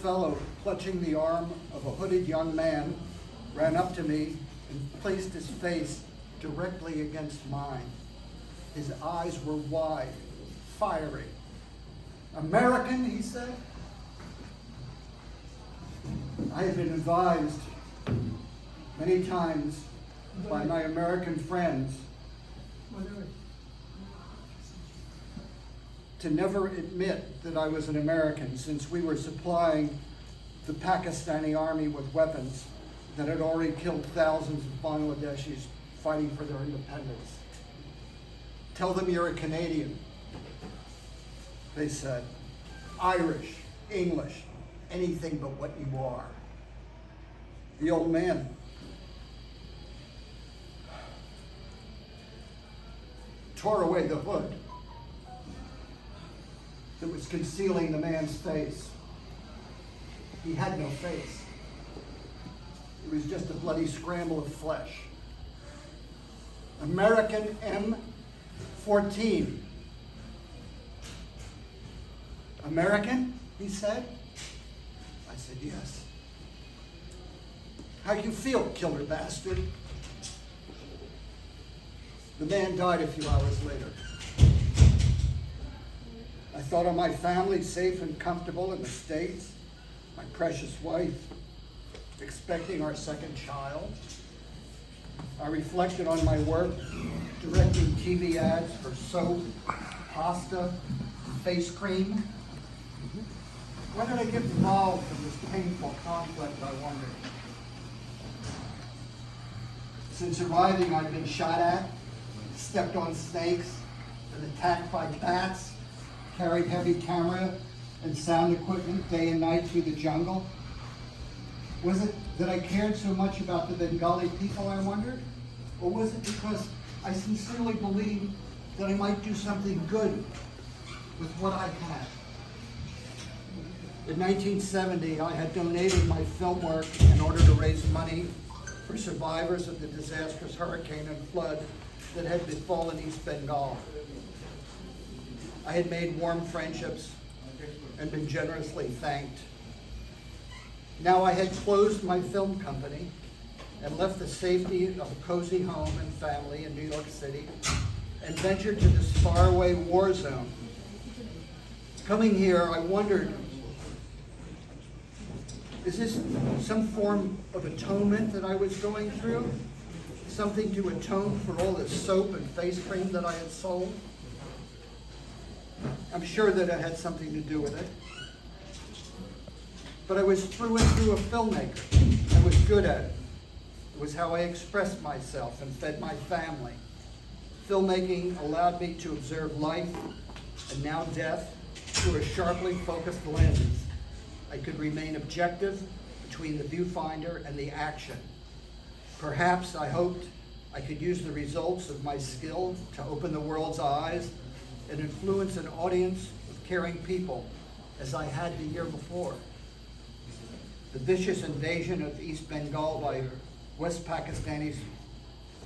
fellow, clutching the arm of a hooded young man, ran up to me and placed his face directly against mine. His eyes were wide, fiery. "American," he said. I have been advised many times by my American friends to never admit that I was an American, since we were supplying the Pakistani army with weapons that had already killed thousands of Bangladeshis fighting for their independence. "Tell them you're a Canadian," they said. "Irish, English, anything but what you are." The old man tore away the hood that was concealing the man's face. He had no face. It was just a bloody scramble of flesh. "American M14. "American?" he said. I said, "Yes." "How you feel, killer bastard?" The man died a few hours later. I thought of my family, safe and comfortable in the States, my precious wife, expecting our second child. I reflected on my work directing TV ads for soap, pasta, face cream. Why did I get involved in this painful conflict, I wondered? Since arriving, I've been shot at, stepped on snakes, been attacked by bats, carried heavy camera and sound equipment day and night through the jungle. Was it that I cared so much about the Bengali people, I wondered? Or was it because I sincerely believed that I might do something good with what I had? In 1970, I had donated my film work in order to raise money for survivors of the disastrous hurricane and flood that had befallen East Bengal. I had made warm friendships and been generously thanked. Now I had closed my film company and left the safety of a cozy home and family in New York City and ventured to this faraway war zone. Coming here, I wondered, is this some form of atonement that I was going through? Something to atone for all this soap and face cream that I had sold? I'm sure that it had something to do with it. But I was through and through a filmmaker. I was good at it. It was how I expressed myself and fed my family. Filmmaking allowed me to observe life and now death through a sharply focused lens. I could remain objective between the viewfinder and the action. Perhaps I hoped I could use the results of my skill to open the world's eyes and influence an audience of caring people as I had the year before. The vicious invasion of East Bengal by West Pakistani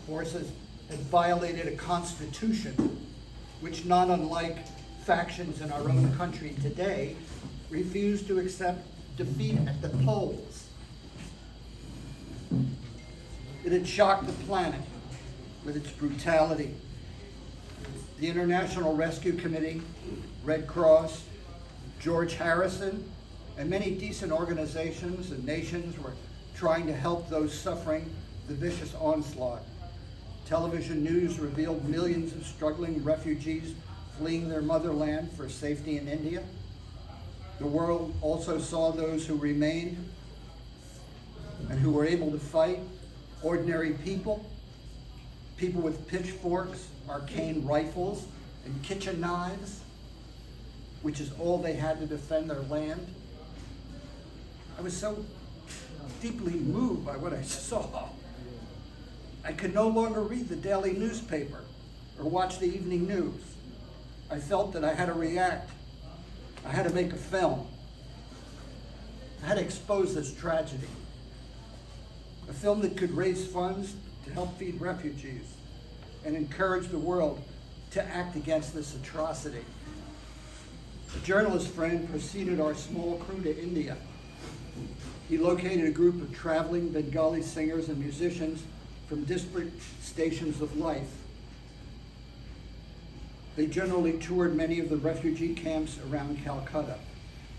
forces had violated a constitution which, not unlike factions in our own country today, refused to accept defeat at the polls. It had shocked the planet with its brutality. The International Rescue Committee, Red Cross, George Harrison, and many decent organizations and nations were trying to help those suffering the vicious onslaught. Television news revealed millions of struggling refugees fleeing their motherland for safety in India. The world also saw those who remained and who were able to fight, ordinary people, people with pitchforks, arcane rifles, and kitchen knives, which is all they had to defend their land. I was so deeply moved by what I saw. I could no longer read the daily newspaper or watch the evening news. I felt that I had to react. I had to make a film. I had to expose this tragedy. A film that could raise funds to help feed refugees and encourage the world to act against this atrocity. A journalist friend preceded our small crew to India He located a group of traveling Bengali singers and musicians from disparate stations of life. They generally toured many of the refugee camps around Calcutta.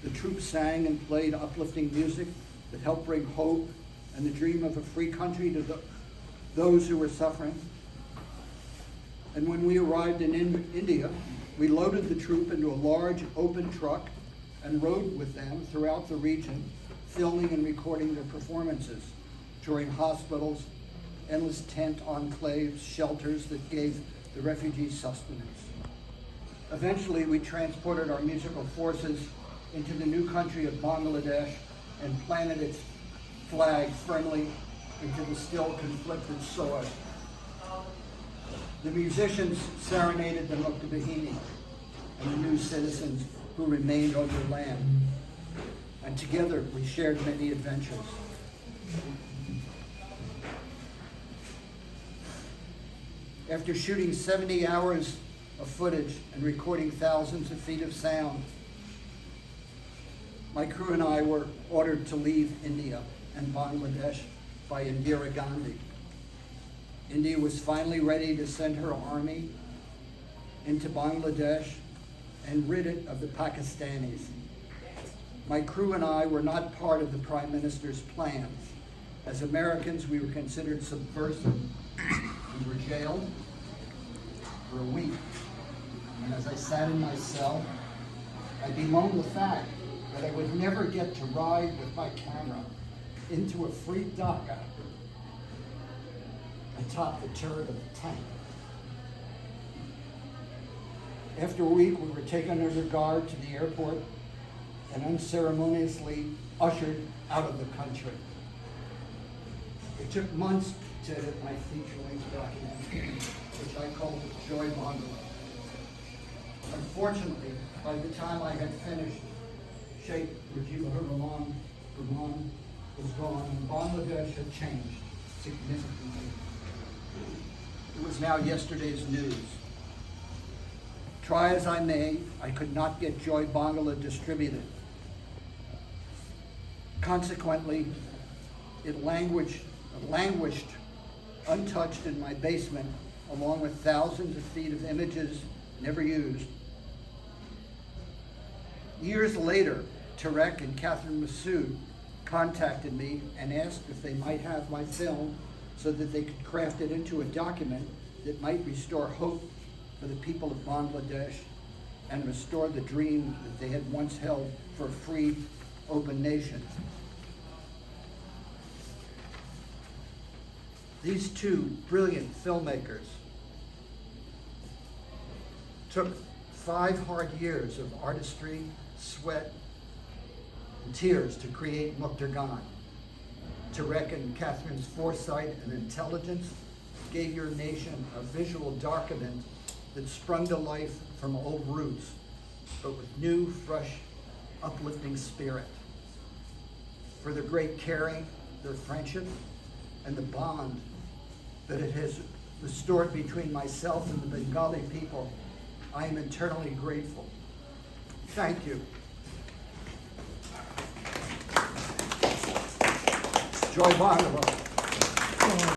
The troupe sang and played uplifting music that helped bring hope and the dream of a free country to those who were suffering. And when we arrived in India, we loaded the troupe into a large open truck and rode with them throughout the region, filming and recording their performances, touring hospitals, endless tent enclaves, shelters that gave the refugees sustenance. Eventually, we transported our musical forces into the new country of Bangladesh and planted its flag firmly into the still conflicted soil. The musicians serenaded the Muktadhara and the new citizens who remained on their land. And together we shared many adventures. After shooting 70 hours of footage and recording thousands of feet of sound, my crew and I were ordered to leave India and Bangladesh by Indira Gandhi. India was finally ready to send her army into Bangladesh and rid it of the Pakistanis. My crew and I were not part of the Prime Minister's plans. As Americans, we were considered subversive. We were jailed for a week. And as I sat in my cell, I bemoaned the fact that I would never get to ride with my camera into a free Dhaka atop the turret of the tank. After a week, we were taken under guard to the airport and unceremoniously ushered out of the country. It took months to edit my feature-length documentary, which I called Joy Bangla. Unfortunately, by the time I had finished, Sheikh Mujibur Rahman was gone, and Bangladesh had changed significantly. It was now yesterday's news. Try as I may, I could not get Joy Bangla distributed. Consequently, it languished untouched in my basement, along with thousands of feet of images never used. Years later, Tarek and Catherine Massoud contacted me and asked if they might have my film so that they could craft it into a document that might restore hope for the people of Bangladesh and restore the dream that they had once held for a free, open nation. These two brilliant filmmakers took 5 hard years of artistry, sweat, and tears to create Muktadhara. Tarek and Catherine's foresight and intelligence gave your nation a visual document that sprung to life from old roots, but with new, fresh, uplifting spirit. For their great caring, their friendship, and the bond that it has restored between myself and the Bengali people, I am eternally grateful. Thank you. Joy Bangla.